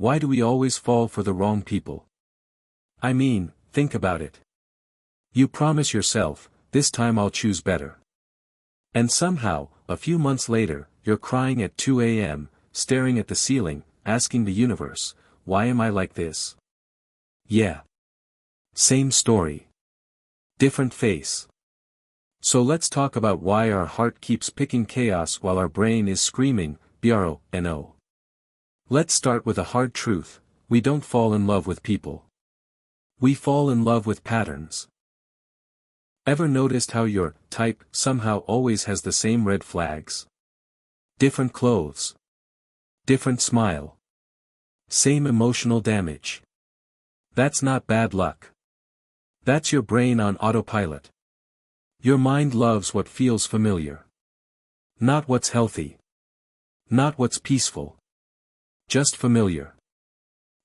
why do we always fall for the wrong people? I mean, think about it. You promise yourself, this time I'll choose better. And somehow, a few months later, you're crying at 2 a.m., staring at the ceiling, asking the universe, why am I like this? Yeah. Same story. Different face. So let's talk about why our heart keeps picking chaos while our brain is screaming, BRO. Let's start with a hard truth: we don't fall in love with people. We fall in love with patterns. Ever noticed how your type somehow always has the same red flags? Different clothes. Different smile. Same emotional damage. That's not bad luck. That's your brain on autopilot. Your mind loves what feels familiar. Not what's healthy. Not what's peaceful. Just familiar.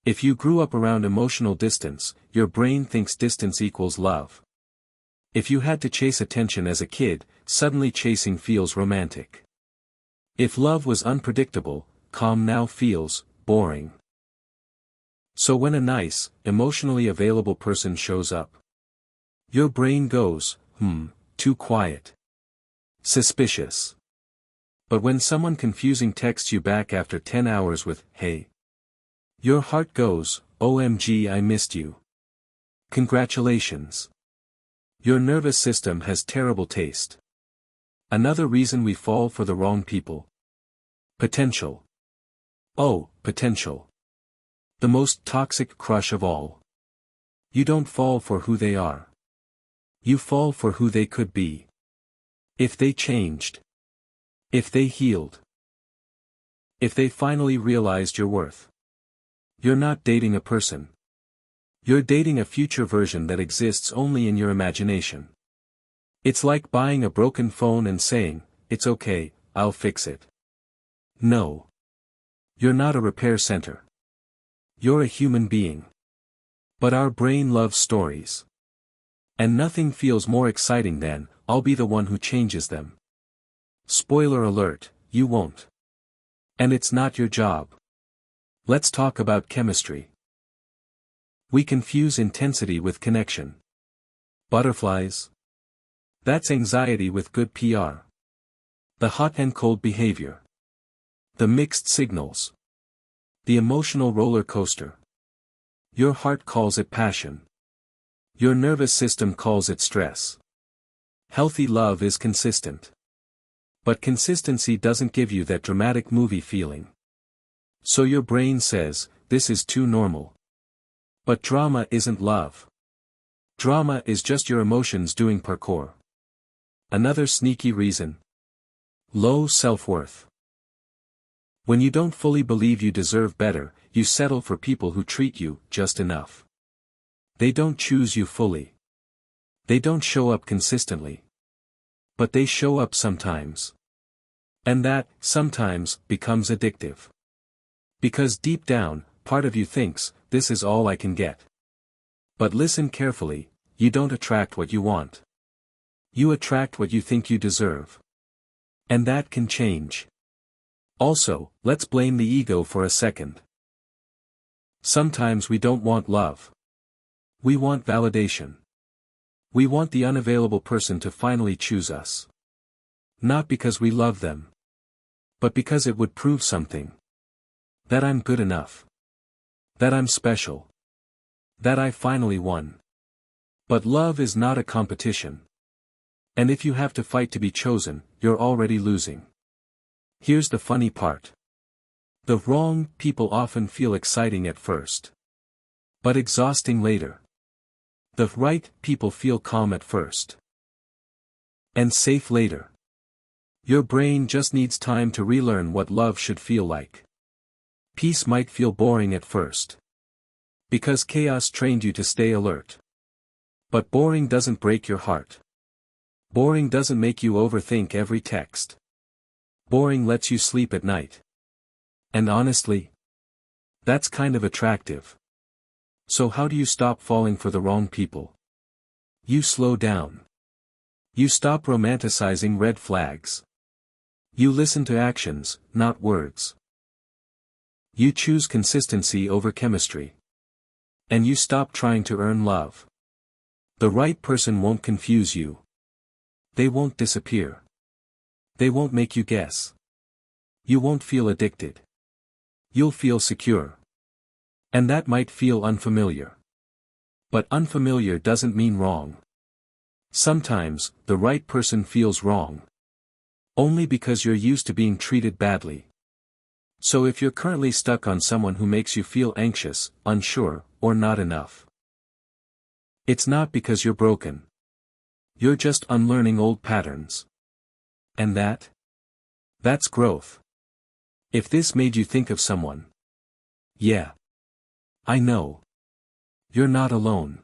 If you grew up around emotional distance, your brain thinks distance equals love. If you had to chase attention as a kid, suddenly chasing feels romantic. If love was unpredictable, calm now feels boring. So when a nice, emotionally available person shows up, your brain goes, too quiet. Suspicious. But when someone confusing texts you back after 10 hours with, hey, your heart goes, OMG, I missed you. Congratulations. Your nervous system has terrible taste. Another reason we fall for the wrong people. Potential. Oh, potential. The most toxic crush of all. You don't fall for who they are. You fall for who they could be. If they changed. If they healed. If they finally realized your worth. You're not dating a person. You're dating a future version that exists only in your imagination. It's like buying a broken phone and saying, it's okay, I'll fix it. No. You're not a repair center. You're a human being. But our brain loves stories. And nothing feels more exciting than, I'll be the one who changes them. Spoiler alert, you won't. And it's not your job. Let's talk about chemistry. We confuse intensity with connection. Butterflies. That's anxiety with good PR. The hot and cold behavior. The mixed signals. The emotional roller coaster. Your heart calls it passion. Your nervous system calls it stress. Healthy love is consistent. But consistency doesn't give you that dramatic movie feeling. So your brain says, this is too normal. But drama isn't love. Drama is just your emotions doing parkour. Another sneaky reason. Low self-worth. When you don't fully believe you deserve better, you settle for people who treat you just enough. They don't choose you fully. They don't show up consistently. But they show up sometimes. And that, sometimes, becomes addictive. Because deep down, part of you thinks, this is all I can get. But listen carefully, you don't attract what you want. You attract what you think you deserve. And that can change. Also, let's blame the ego for a second. Sometimes we don't want love. We want validation. We want the unavailable person to finally choose us. Not because we love them. But because it would prove something. That I'm good enough. That I'm special. That I finally won. But love is not a competition. And if you have to fight to be chosen, you're already losing. Here's the funny part. The wrong people often feel exciting at first. But exhausting later. The right people feel calm at first. And safe later. Your brain just needs time to relearn what love should feel like. Peace might feel boring at first. Because chaos trained you to stay alert. But boring doesn't break your heart. Boring doesn't make you overthink every text. Boring lets you sleep at night. And honestly, that's kind of attractive. So how do you stop falling for the wrong people? You slow down. You stop romanticizing red flags. You listen to actions, not words. You choose consistency over chemistry. And you stop trying to earn love. The right person won't confuse you. They won't disappear. They won't make you guess. You won't feel addicted. You'll feel secure. And that might feel unfamiliar. But unfamiliar doesn't mean wrong. Sometimes, the right person feels wrong. Only because you're used to being treated badly. So if you're currently stuck on someone who makes you feel anxious, unsure, or not enough, it's not because you're broken. You're just unlearning old patterns. And that's growth. If this made you think of someone. Yeah. I know. You're not alone.